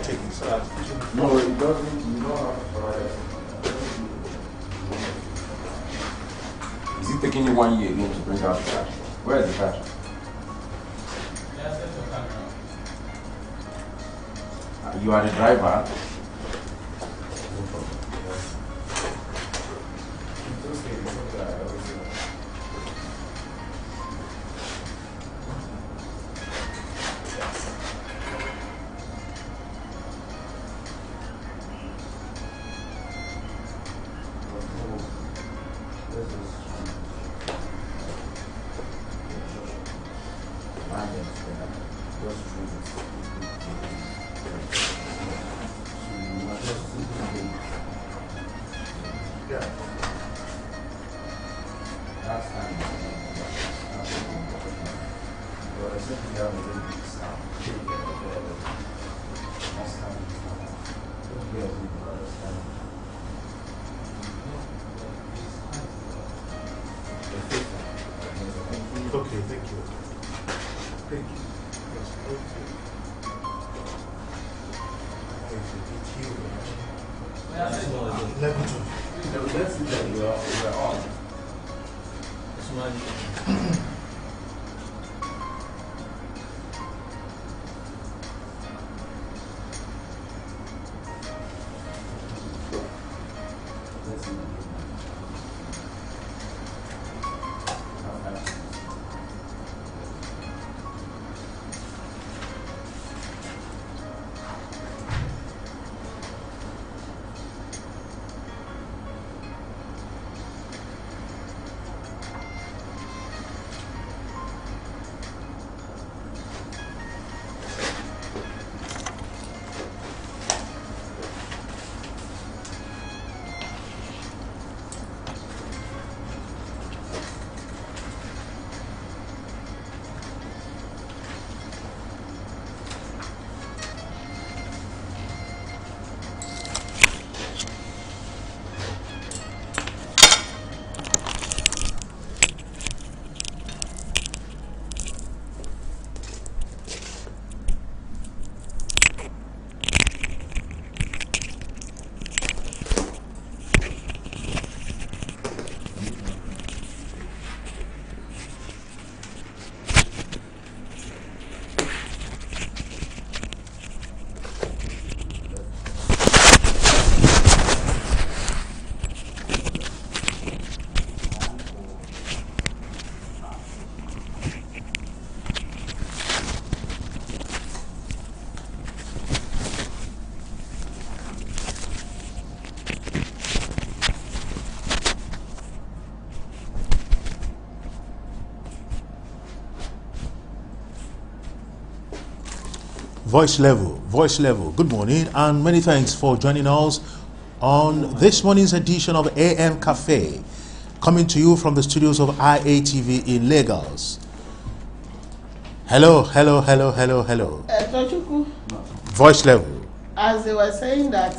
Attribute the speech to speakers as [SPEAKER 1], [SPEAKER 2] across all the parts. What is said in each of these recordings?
[SPEAKER 1] take it, sir.
[SPEAKER 2] No, it doesn't. You don't have Is it taking you 1 year again to bring out the cash? Where is the cash? You are the driver.
[SPEAKER 1] Okay, thank you. Thank you. Yes, okay. Let me do.
[SPEAKER 2] Let's see that we are on.
[SPEAKER 1] Voice level. Good morning, and many thanks for joining us on this morning's edition of AM Cafe, coming to you from the studios of IATV in Lagos. Hello. Voice level.
[SPEAKER 3] As they were saying that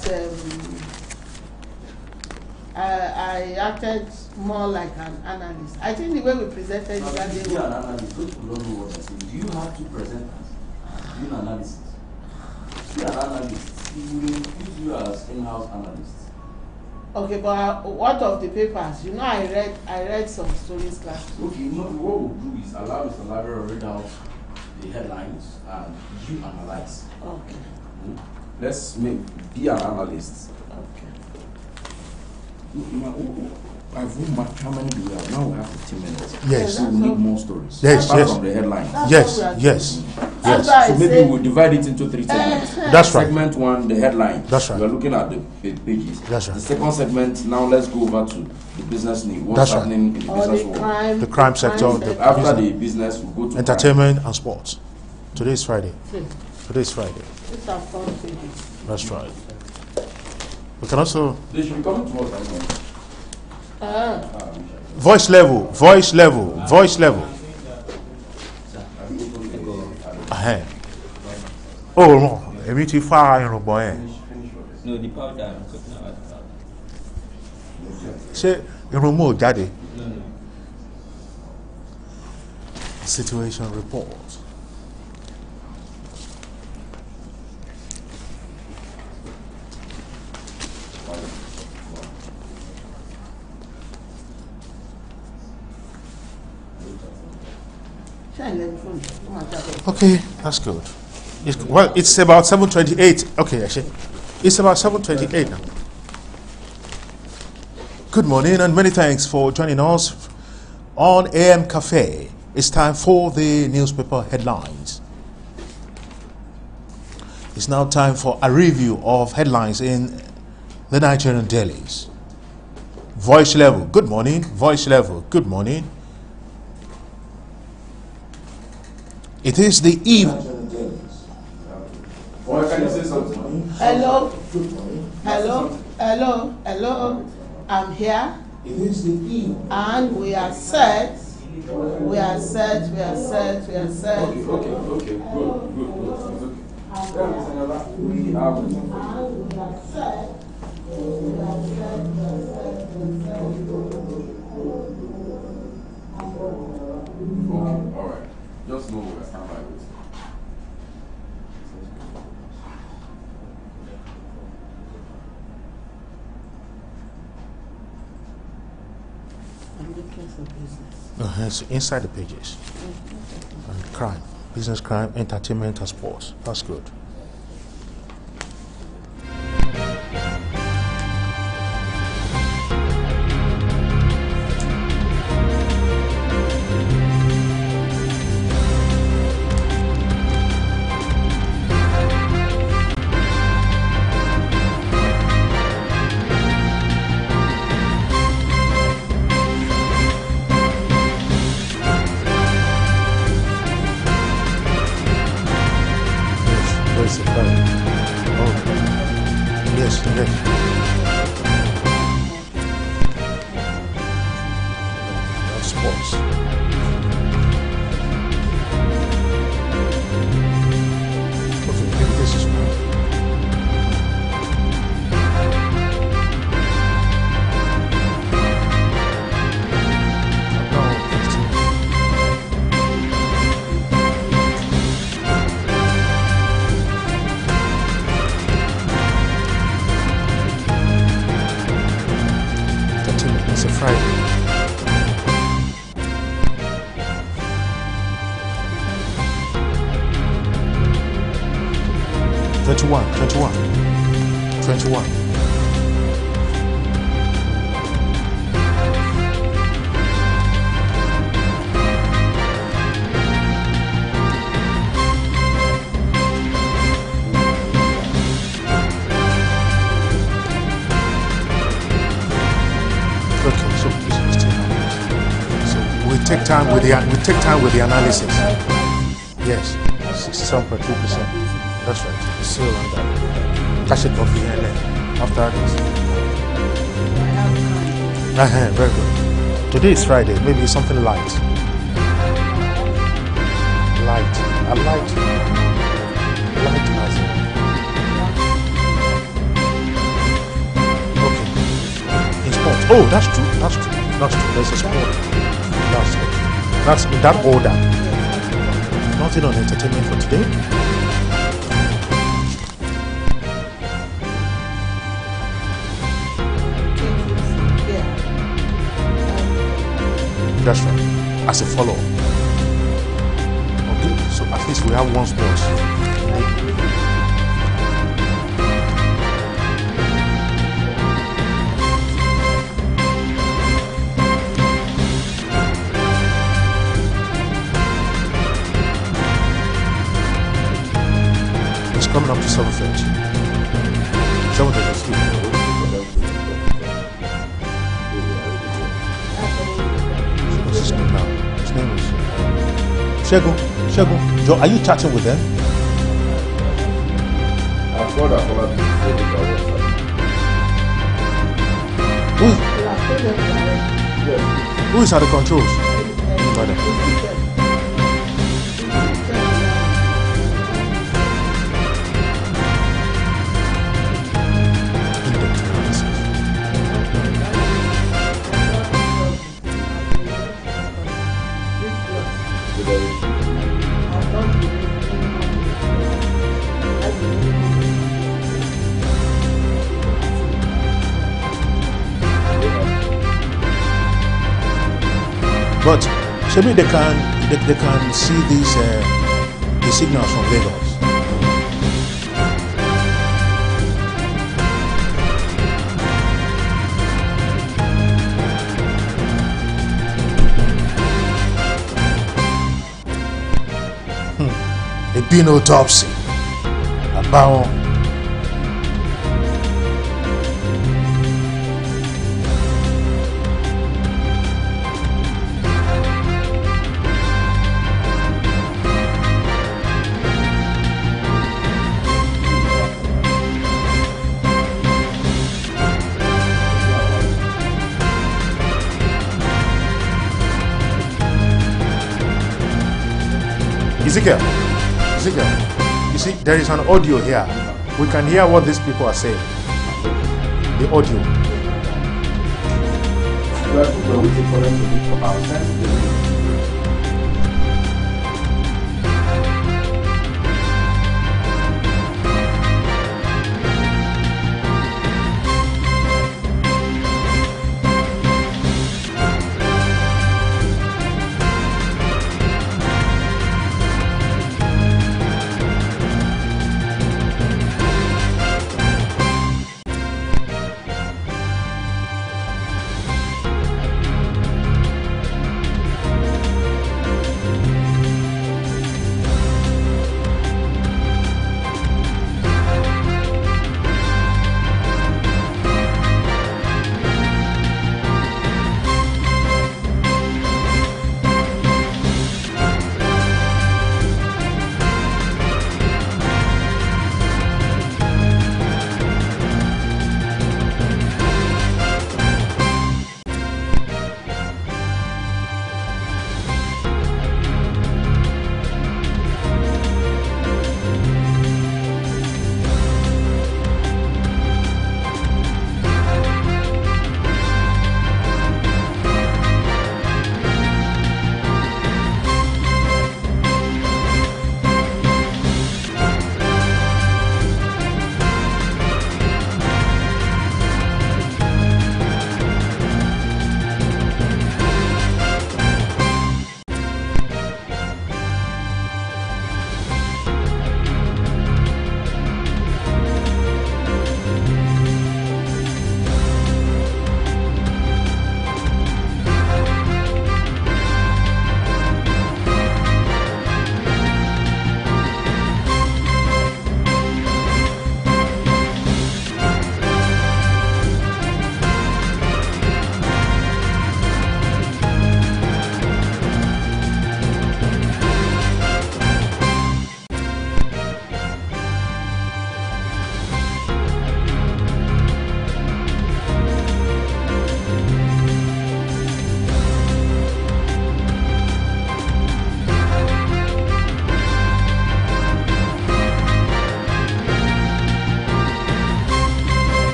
[SPEAKER 3] I acted more like an analyst. I think the way we presented it that day.
[SPEAKER 2] You are an analyst. Those people don't know what I'm saying. Do you have to present as doing analysis? You are an analyst. We will use you as in-house analyst.
[SPEAKER 3] Okay, but what of the papers? You know, I read some stories class.
[SPEAKER 2] Okay, you know what we'll do is allow Mr. Lavero read out the headlines and you analyze.
[SPEAKER 3] Okay.
[SPEAKER 2] Let's be an analyst.
[SPEAKER 3] Okay.
[SPEAKER 2] I've marked how many do we have? Now we have 15 minutes.
[SPEAKER 1] Yes.
[SPEAKER 2] So we need more stories.
[SPEAKER 1] Yes.
[SPEAKER 2] Apart from the headlines.
[SPEAKER 1] Yes.
[SPEAKER 2] So maybe we'll divide it into 3 segments.
[SPEAKER 1] That's right.
[SPEAKER 2] Segment 1, the headline.
[SPEAKER 1] That's right.
[SPEAKER 2] We're looking at the pages.
[SPEAKER 1] That's right.
[SPEAKER 2] The second segment, now let's go over to the business news. What's happening in the business world?
[SPEAKER 1] The crime sector.
[SPEAKER 2] After the business, we'll go to
[SPEAKER 1] entertainment and sports. Today's Friday.
[SPEAKER 3] These are fun pages.
[SPEAKER 1] That's right. We can also
[SPEAKER 2] they should be coming to us anyway.
[SPEAKER 1] voice level. Oh no, èmi ti fa irùngbọ̀n ẹ.
[SPEAKER 4] No, the powder I'm talking about.
[SPEAKER 1] Ṣé irun mú ò jáde?
[SPEAKER 4] No.
[SPEAKER 1] Situation report. Okay, that's good. Well, it's about 7:28. Okay, actually, it's about 7:28 now. Good morning and many thanks for joining us on AM Cafe. It's time for the newspaper headlines. It's now time for a review of headlines in the Nigerian dailies. Voice level, good morning. Voice level, good morning. It is the eve.
[SPEAKER 2] Can you say something?
[SPEAKER 3] Hello.
[SPEAKER 1] Good morning.
[SPEAKER 3] Hello. I'm here.
[SPEAKER 1] It is the eve.
[SPEAKER 3] And we are set. We are set.
[SPEAKER 2] Okay, good. We are waiting for you. Okay, all right. Just know we are standing by with.
[SPEAKER 3] I'm looking for business.
[SPEAKER 1] It's inside the pages. And crime, business, crime, entertainment, and sports. That's good. Where's the Friday? Oh, yes. That's sports. Okay, maybe this is one. No, 15. It's a Friday. Twenty-one. Okay, so it's still happens. So we take time with the analysis. Yes, 67.3%. That's right. It's still on that. Cash it off here and then after this. Very good. Today is Friday. Maybe something light. Light. I light. Light as okay. In sports. Oh, that's true. There's a sport. That's in that order. Nothing on entertainment for today. That's right. As a follow-up. Okay, so at least we have one sport. It's coming up to 7:30. 7:33. What's his name now? His name is Shegun. Joe, are you chatting with them?
[SPEAKER 2] I've got a follow
[SPEAKER 1] Who is at the controls? Madam. In-depth analysis. But maybe they can they can see these the signals from Lagos. A bean autopsy. About Ezekiel, you see, there is an audio here. We can hear what these people are saying. The audio.
[SPEAKER 2] We're waiting for them to be about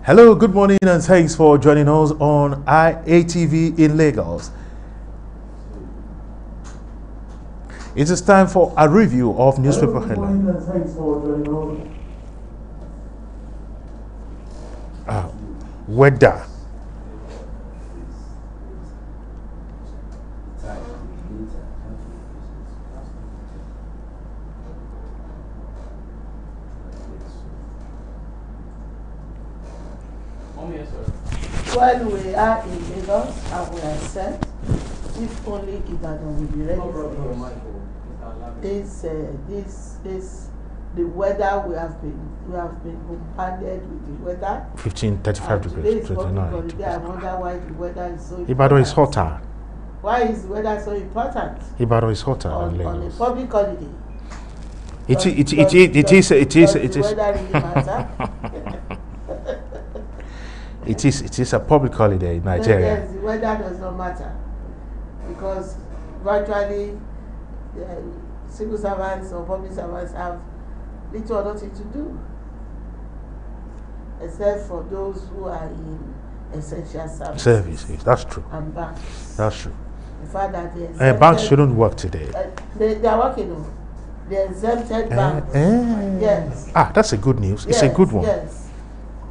[SPEAKER 1] Hello, good morning, and thanks for joining us on IATV in Lagos. It is time for a review of newspaper headlines. Good morning, and thanks for joining us. Weather.
[SPEAKER 3] While we are in Lagos and we are set, if only Ibadan will be ready for us. This the weather we have been bombarded with the weather.
[SPEAKER 1] 35 degrees, 29.
[SPEAKER 3] I wonder why the weather is so important.
[SPEAKER 1] Ibadan is hotter.
[SPEAKER 3] Why is the weather so important?
[SPEAKER 1] Ibadan is hotter than
[SPEAKER 3] On a
[SPEAKER 1] Lagos.
[SPEAKER 3] public holiday.
[SPEAKER 1] It is.
[SPEAKER 3] Does the weather really matter?
[SPEAKER 1] It is a public holiday in Nigeria.
[SPEAKER 3] Yes, the weather does not matter because virtually civil servants or public servants have little or nothing to do except for those who are in essential services.
[SPEAKER 1] That's true.
[SPEAKER 3] And banks.
[SPEAKER 1] That's true.
[SPEAKER 3] The fact that
[SPEAKER 1] banks shouldn't work today.
[SPEAKER 3] They are working on. The exempted banks. Yes.
[SPEAKER 1] That's a good news. It's a good one.
[SPEAKER 3] Yes.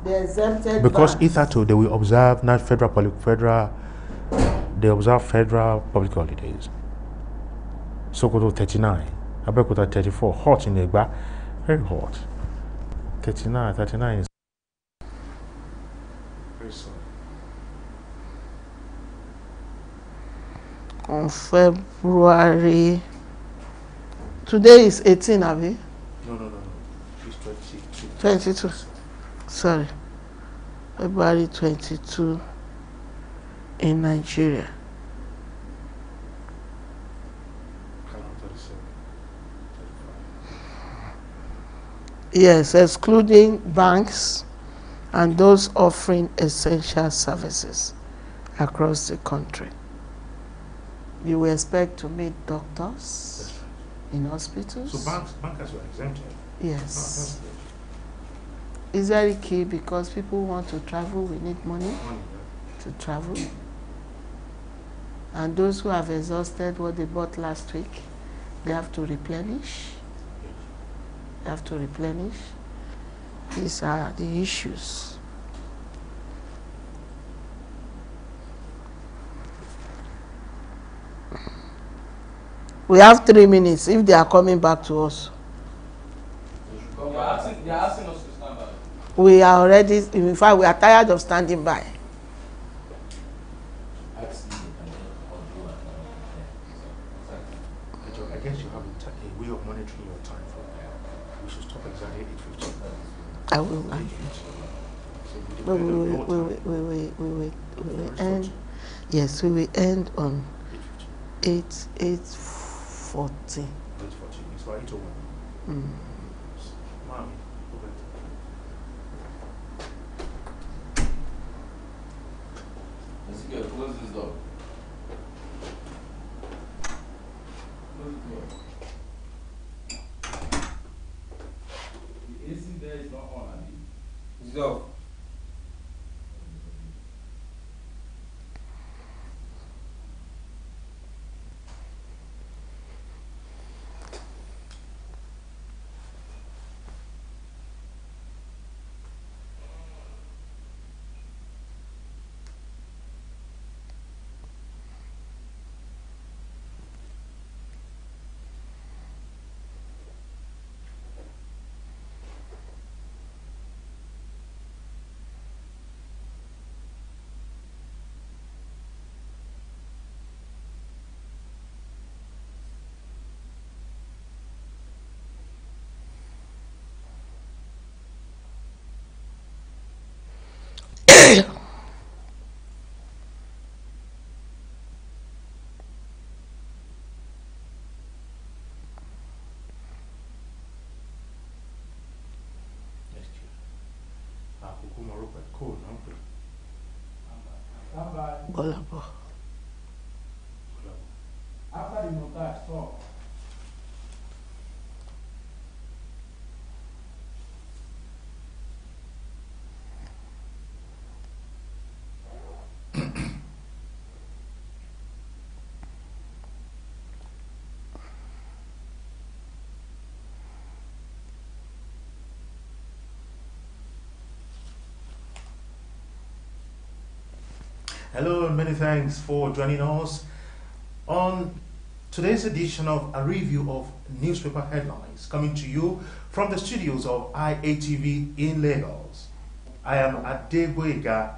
[SPEAKER 3] The exempted
[SPEAKER 1] because
[SPEAKER 3] banks.
[SPEAKER 1] hitherto they will observe not federal public holidays. Sokoto 39, Abeokuta 34, hot in Egba, very hot. 39 is very soon.
[SPEAKER 3] On February, today is 18, Abi?
[SPEAKER 1] No. It's 22.
[SPEAKER 3] 22. Sorry. February 22 in Nigeria. Yes, excluding banks and those offering essential services across the country. You will expect to meet doctors in hospitals.
[SPEAKER 1] So bankers were exempted?
[SPEAKER 3] Yes. It's very key because people want to travel. We need money to travel. And those who have exhausted what they bought last week, they have to replenish. These are the issues. We have 3 minutes if they are coming back to us.
[SPEAKER 2] They are asking us to stand by.
[SPEAKER 3] We are already, in fact, we are tired of standing by.
[SPEAKER 1] I guess you have a way of monitoring your time from there. We should stop exactly at 8:15.
[SPEAKER 3] I will. We will end. Yes, we will end on 8:40.
[SPEAKER 1] 8:40. It's for 8:01. Mom, over.
[SPEAKER 2] Let's go. Close this door. Close the door. The AC there is not on, Andy. It's off.
[SPEAKER 3] Bolabo.
[SPEAKER 2] After the montage, stop.
[SPEAKER 1] Hello and many thanks for joining us on today's edition of a review of newspaper headlines coming to you from the studios of IATV in Lagos. I am Adegboyega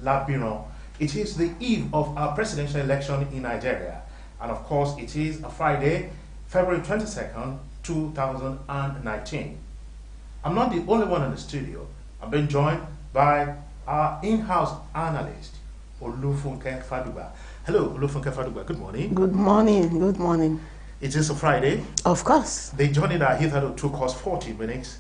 [SPEAKER 1] Labiron. It is the eve of our presidential election in Nigeria, and of course it is a Friday, February 22nd, 2019. I'm not the only one in the studio. I've been joined by our in-house analyst, Olufunke Faduba. Hello, Olufunke Faduba. Good morning.
[SPEAKER 3] Good morning. Good morning.
[SPEAKER 1] It is a Friday.
[SPEAKER 3] Of course.
[SPEAKER 1] The journey that hitherto took us 40 minutes,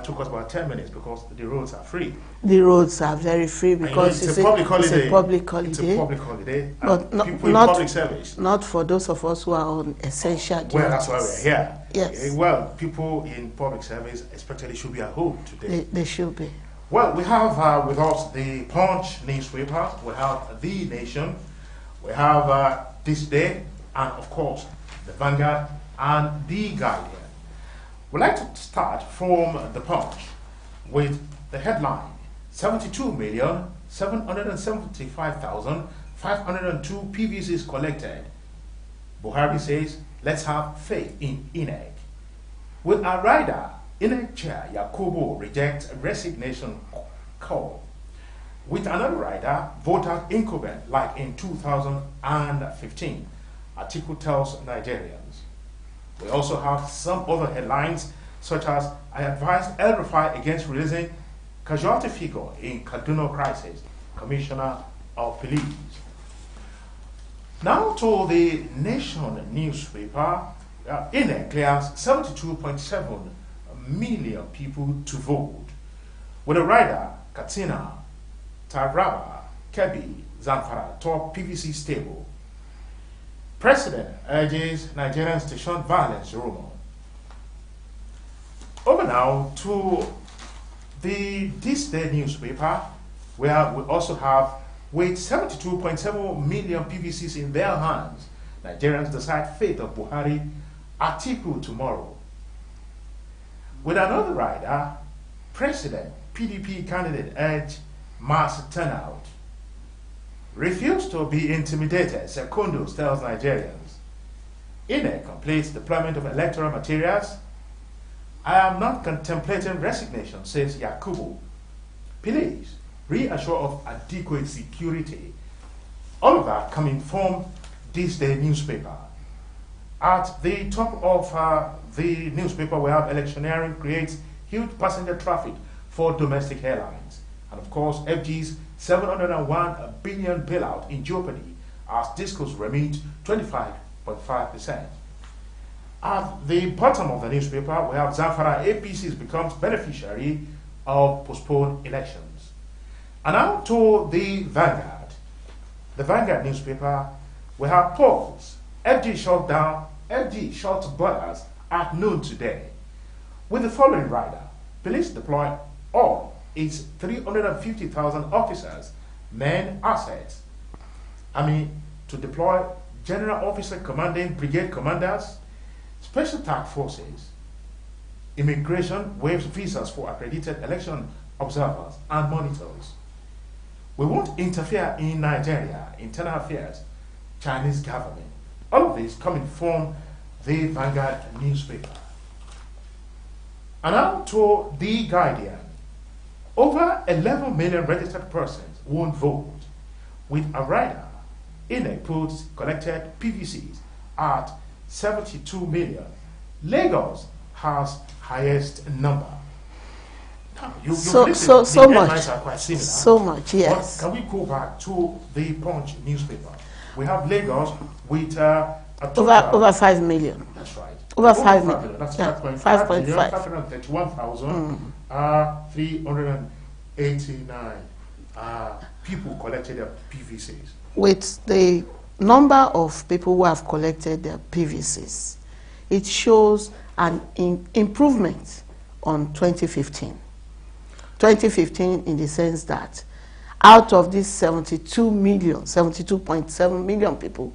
[SPEAKER 1] took us about 10 minutes because the roads are free.
[SPEAKER 3] The roads are very free because
[SPEAKER 1] it's a public holiday.
[SPEAKER 3] It's a public holiday.
[SPEAKER 1] It's a public holiday.
[SPEAKER 3] But
[SPEAKER 1] people in public service.
[SPEAKER 3] Not for those of us who are on essential duties.
[SPEAKER 1] Well, that's why we're here.
[SPEAKER 3] Yes.
[SPEAKER 1] Well, people in public service especially should be at home today.
[SPEAKER 3] They should be.
[SPEAKER 1] Well, we have with us the Punch newspaper, we have The Nation, we have This Day, and of course, the Vanguard and The Guardian. We'd like to start from the Punch with the headline, 72,775,502 PVCs collected. Buhari says, let's have faith in INEC. With a rider, INEC chair Yakubu rejects resignation call. With another rider, voters incumbent like in 2015, article tells Nigerians. We also have some other headlines, such as I advised El Rufai against releasing casualty figure in Kaduna crisis, Commissioner of Police. Now to the Nation newspaper, INEC clears 72.7 million people to vote. With a rider, Katsina, Taraba, Kebbi, Zamfara, top PVC stable. President urges Nigerians to shun violence rumor. Over now to the This Day newspaper, where we also have, with 72.7 million PVCs in their hands, Nigerians decide fate of Buhari, article tomorrow. With another rider, President, PDP candidate urged mass turnout. Refuse to be intimidated, Secondus tells Nigerians. INEC completes deployment of electoral materials. I am not contemplating resignation, says Yakubu. Police reassure of adequate security. All of that coming from This Day newspaper. At the top of the newspaper, we have electioneering creates huge passenger traffic for domestic airlines. And of course, FG's 701 billion bailout in jeopardy as discos remit 25.5%. At the bottom of the newspaper, we have Zamfara APCs becomes beneficiary of postponed elections. And now to the Vanguard. The Vanguard newspaper, we have polls. FG shuts borders at noon today. With the following rider, police deploy all its 350,000 officers, men, assets. To deploy general officer commanding brigade commanders, special task forces, immigration waives visas for accredited election observers and monitors. We won't interfere in Nigeria, internal affairs, Chinese government. All of this coming from the Vanguard newspaper. And now to The Guardian. Over 11 million registered persons won't vote. With a rider, INEC puts collected PVCs at 72 million. Lagos has highest number. Now,
[SPEAKER 3] so much.
[SPEAKER 1] Are quite similar.
[SPEAKER 3] So much, yes.
[SPEAKER 1] But can we go back to the Punch newspaper? We have Lagos with a total
[SPEAKER 3] over 5 million.
[SPEAKER 1] That's right.
[SPEAKER 3] Over 5 million.
[SPEAKER 1] That's
[SPEAKER 3] Yeah,
[SPEAKER 1] 5.5 million,
[SPEAKER 3] 531,000.
[SPEAKER 1] 389 people collected their PVCs.
[SPEAKER 3] With the number of people who have collected their PVCs, it shows an improvement on 2015. 2015 in the sense that out of these 72.7 million people,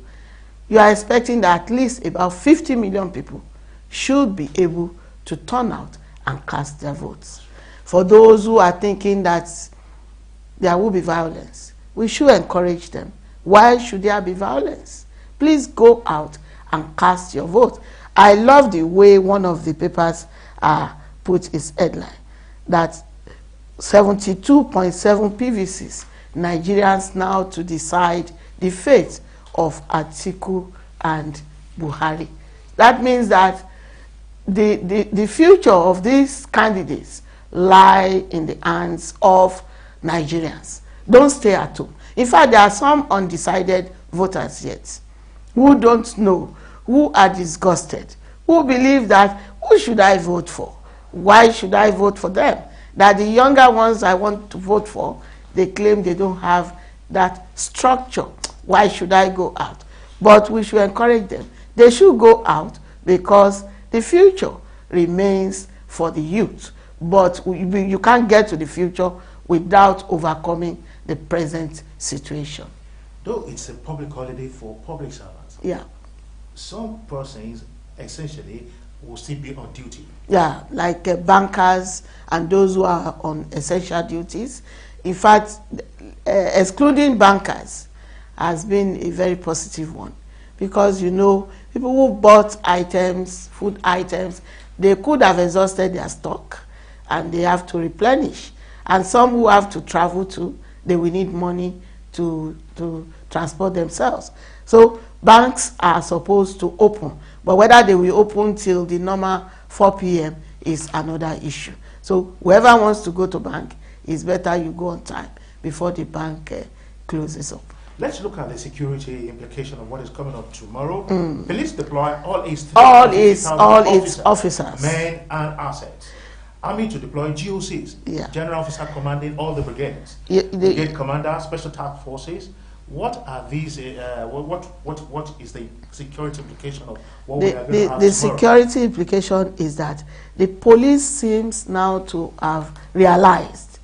[SPEAKER 3] you are expecting that at least about 50 million people should be able to turn out and cast their votes. For those who are thinking that there will be violence, we should encourage them. Why should there be violence? Please go out and cast your vote. I love the way one of the papers put its headline, that 72.7 PVCs, Nigerians now to decide the fate of Atiku and Buhari. That means that the future of these candidates lie in the hands of Nigerians. Don't stay at home. In fact, there are some undecided voters yet who don't know, who are disgusted, who believe that, who should I vote for? Why should I vote for them? That the younger ones I want to vote for, they claim they don't have that structure. Why should I go out? But we should encourage them. They should go out because the future remains for the youth. But you can't get to the future without overcoming the present situation.
[SPEAKER 1] Though it's a public holiday for public servants,
[SPEAKER 3] Yeah.
[SPEAKER 1] some persons essentially will still be on duty.
[SPEAKER 3] Yeah, like bankers and those who are on essential duties. In fact, excluding bankers has been a very positive one, because, you know, people who bought items, food items, they could have exhausted their stock and they have to replenish. And some who have to travel to, they will need money to transport themselves. So banks are supposed to open, but whether they will open till the normal 4 p.m. is another issue. So whoever wants to go to bank, it's better you go on time before the bank closes up.
[SPEAKER 1] Let's look at the security implication of what is coming up tomorrow. Police deploy all its
[SPEAKER 3] officers,
[SPEAKER 1] men and assets. Army to deploy GOCs, general officer commanding all the brigades, brigade commander, special task forces. What are these? What is the security implication of what we are going to have
[SPEAKER 3] The
[SPEAKER 1] tomorrow?
[SPEAKER 3] security implication is that the police seems now to have realized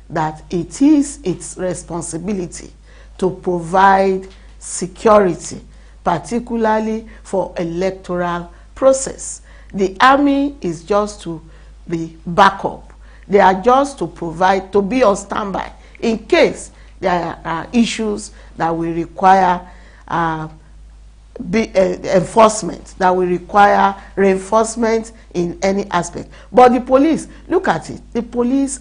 [SPEAKER 3] that it is its responsibility to provide security, particularly for electoral process. The army is just to be backup. They are just to provide, to be on standby in case there are issues that will require enforcement, that will require reinforcement in any aspect. But the police, look at it, the police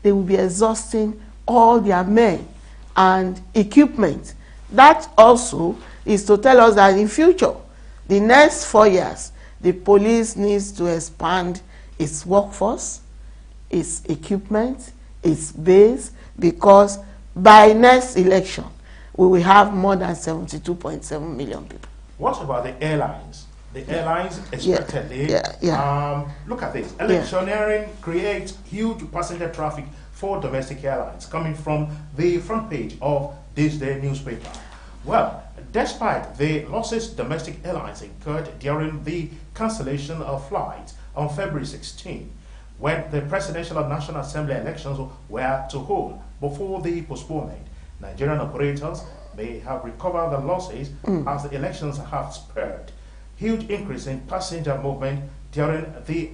[SPEAKER 3] they will be exhausting all their men and equipment. That also is to tell us that in future, the next 4 years, the police needs to expand its workforce, its equipment, its base, because by next election, we will have more than 72.7 million people.
[SPEAKER 1] What about the airlines? The airlines expectedly, look at this, electioneering creates huge passenger traffic for domestic airlines, coming from the front page of this day newspaper. Well, despite the losses domestic airlines incurred during the cancellation of flights on February 16, when the Presidential and National Assembly elections were to hold before the postponement, Nigerian operators may have recovered the losses as the elections have spurred huge increase in passenger movement during the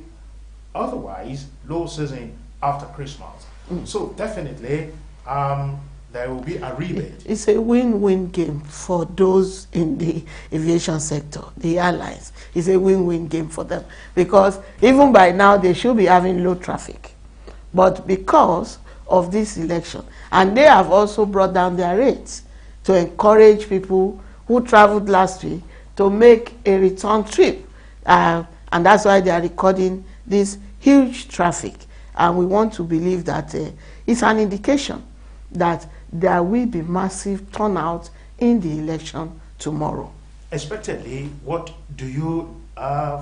[SPEAKER 1] otherwise low season after Christmas. So definitely there will be a rebate.
[SPEAKER 3] It's a win-win game for those in the aviation sector, the airlines. It's a win-win game for them, because even by now they should be having low traffic. But because of this election, and they have also brought down their rates to encourage people who traveled last week to make a return trip. And that's why they are recording this huge traffic. And we want to believe that it's an indication that there will be massive turnout in the election tomorrow.
[SPEAKER 1] Expectedly, what do you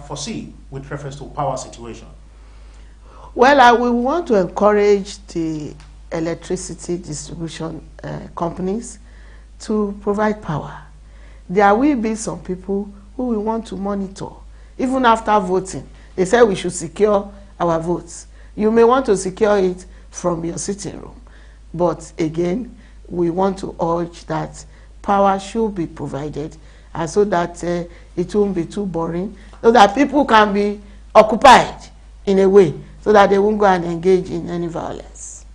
[SPEAKER 1] foresee with reference to power situation?
[SPEAKER 3] Well, we want to encourage the electricity distribution companies to provide power. There will be some people who will want to monitor. Even after voting, they say we should secure our votes. You may want to secure it from your sitting room. But again, we want to urge that power should be provided, and so that it won't be too boring, so that people can be occupied in a way, so that they won't go and engage in any violence.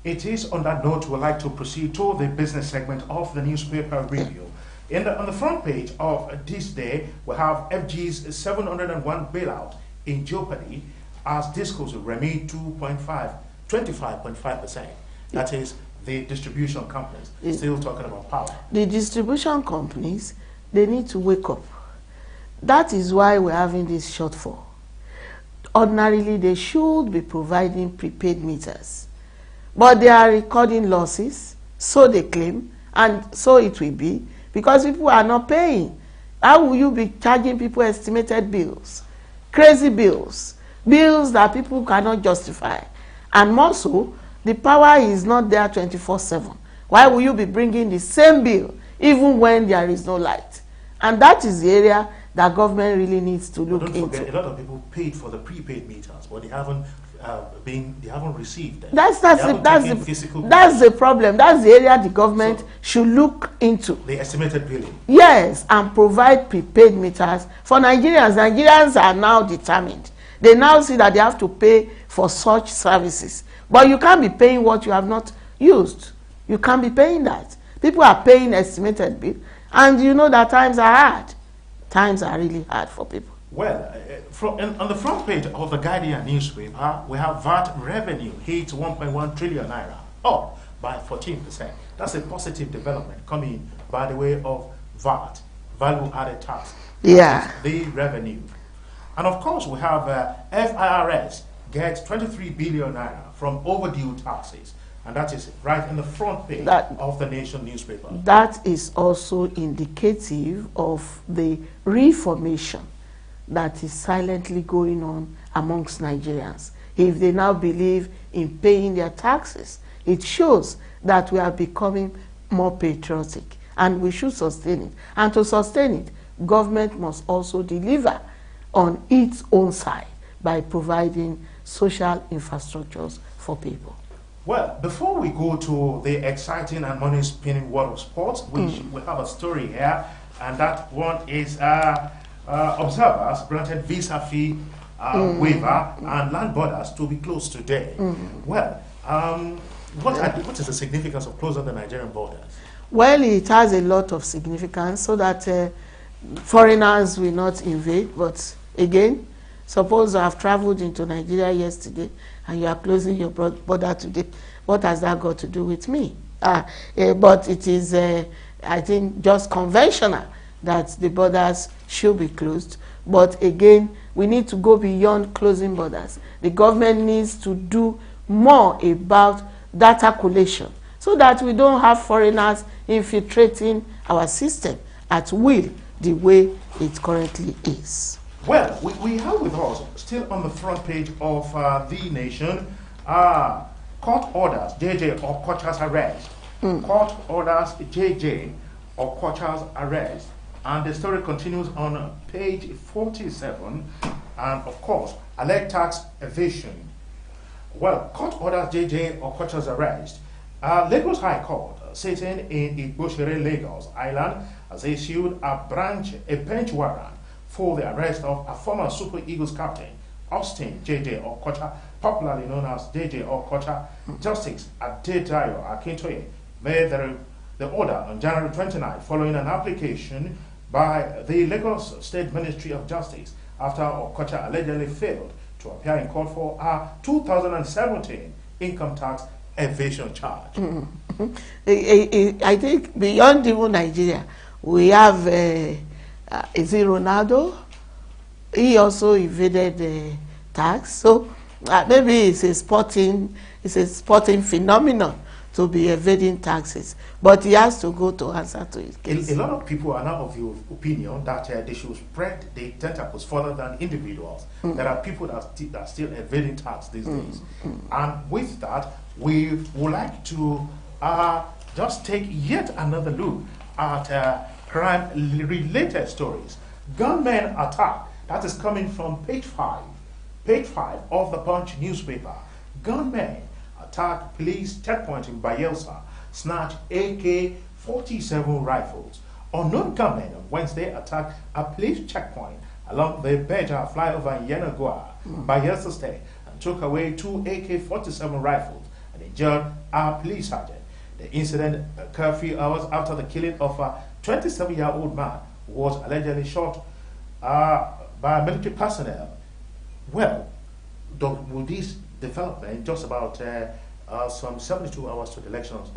[SPEAKER 1] It is on that note we'd like to proceed to the business segment of the newspaper review. On the front page of this day, we have FG's 701 bailout in jeopardy as discos remit 25.5%. That is the distribution companies still talking about power.
[SPEAKER 3] The distribution companies, they need to wake up. That is why we're having this shortfall. Ordinarily, they should be providing prepaid meters, but they are recording losses, so they claim, and so it will be, because people are not paying. How will you be charging people estimated bills, crazy bills, bills that people cannot justify? And more so, the power is not there 24/7. Why will you be bringing the same bill even when there is no light? And that is the area that government really needs to look into.
[SPEAKER 1] Don't forget, a lot of people paid for the prepaid meters, but they haven't received them.
[SPEAKER 3] That's the problem. That's the area the government should look into.
[SPEAKER 1] The estimated billing.
[SPEAKER 3] Yes, and provide prepaid meters for Nigerians. Nigerians are now determined. They now see that they have to pay for such services. But you can't be paying what you have not used. You can't be paying that. People are paying estimated bill, and you know that times are hard. Times are really hard for people.
[SPEAKER 1] Well, on the front page of the Guardian newspaper, we have VAT revenue hits 1.1 trillion naira, up by 14%. That's a positive development coming by the way of VAT, value added tax.
[SPEAKER 3] Yeah.
[SPEAKER 1] The revenue. And of course, we have FIRS gets 23 billion naira from overdue taxes. And that is right in the front page of the Nation newspaper.
[SPEAKER 3] That is also indicative of the reformation that is silently going on amongst Nigerians. If they now believe in paying their taxes, it shows that we are becoming more patriotic, and we should sustain it. And to sustain it, government must also deliver on its own side by providing social infrastructures for people.
[SPEAKER 1] Well, before we go to the exciting and money-spinning world of sports, we have a story here, and that one is observers granted visa fee waiver and land borders to be closed today. Well, what is the significance of closing the Nigerian borders?
[SPEAKER 3] Well, it has a lot of significance so that foreigners will not invade. But again, suppose I have traveled into Nigeria yesterday and you are closing your border today. What has that got to do with me? But it is, I think, just conventional that the borders should be closed. But again, we need to go beyond closing borders. The government needs to do more about data collation so that we don't have foreigners infiltrating our system at will the way it currently is.
[SPEAKER 1] Well, we have with us, still on the front page of The Nation, court orders JJ Okocha's arrest. Court orders JJ Okocha's arrest. And the story continues on page 47. And of course, alleged tax evasion. Well, court orders JJ Okocha's arrest. Lagos High Court, sitting in Igboshere, Lagos Island, has issued a bench warrant for the arrest of a former Super Eagles captain, Austin J.J. Okocha, popularly known as J.J. Okocha. Justice Adedayo Akintoye made the order on January 29 following an application by the Lagos State Ministry of Justice after Okocha allegedly failed to appear in court for a 2017 income tax evasion charge.
[SPEAKER 3] I think beyond even Nigeria, we have is it Ronaldo? He also evaded the tax. So maybe it's a sporting phenomenon to be evading taxes. But he has to go to answer to his case.
[SPEAKER 1] A lot of people are now of the opinion that they should spread the tentacles further than individuals. There are people that are still evading tax these days. And with that, we would like to just take yet another look at crime-related stories. Gunmen attack. That is coming from page 5 of the Punch newspaper. Gunmen attack police checkpoint in Bayelsa, snatch AK-47 rifles. Unknown gunmen on Wednesday attacked a police checkpoint along the Beja flyover in Yenagoa, Bayelsa State, and took away 2 AK-47 rifles and injured a police sergeant. The incident occurred a few hours after the killing of a 27-year-old man who was allegedly shot by military personnel. Well, with this development, just about some 72 hours to the elections,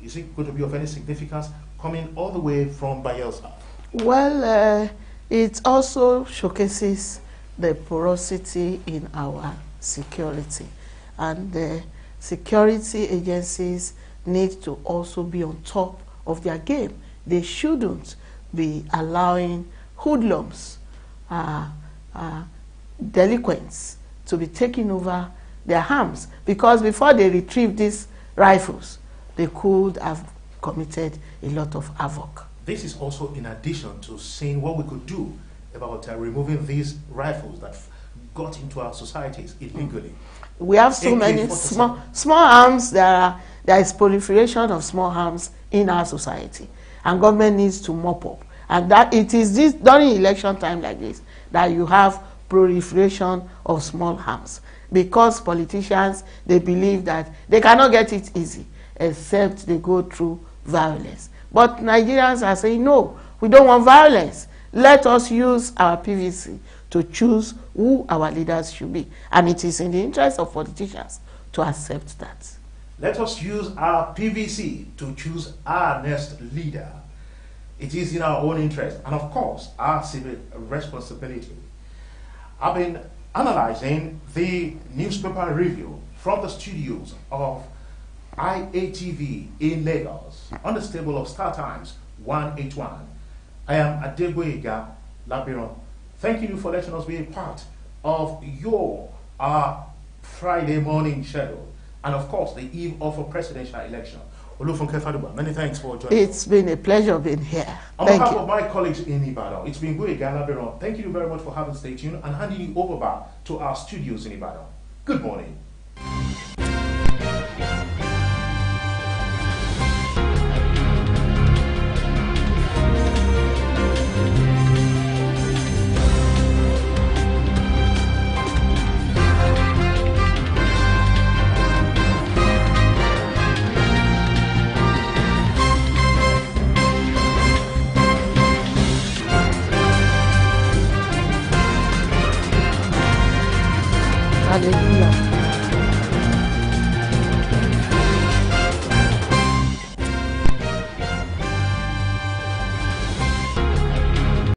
[SPEAKER 1] is it going to be of any significance coming all the way from Bayelsa?
[SPEAKER 3] Well, it also showcases the porosity in our security, and the security agencies need to also be on top of their game. They shouldn't be allowing hoodlums, delinquents to be taking over their arms, because before they retrieve these rifles, they could have committed a lot of havoc.
[SPEAKER 1] This is also in addition to seeing what we could do about removing these rifles that got into our societies illegally.
[SPEAKER 3] We have so many small arms. There is proliferation of small arms in our society, and government needs to mop up. And that it is this during election time like this that you have proliferation of small arms, because politicians, they believe that they cannot get it easy except they go through violence. But Nigerians are saying, no, we don't want violence. Let us use our PVC to choose who our leaders should be. And it is in the interest of politicians to accept that.
[SPEAKER 1] Let us use our PVC to choose our next leader. It is in our own interest and, of course, our civic responsibility. I've been analyzing the newspaper review from the studios of IATV in Lagos on the stable of Star Times 181. I am Adeboyega Labiron. Thank you for letting us be a part of your Friday morning schedule, and of course the eve of a presidential election. Olufunke Faduba, many thanks for joining us.
[SPEAKER 3] It's been a pleasure being here.
[SPEAKER 1] On behalf of my colleagues in Ibadan, it's been Adeboyega Labiron. Thank you very much for having stayed tuned and handing you over back to our studios in Ibadan. Good morning.
[SPEAKER 3] Hallelujah.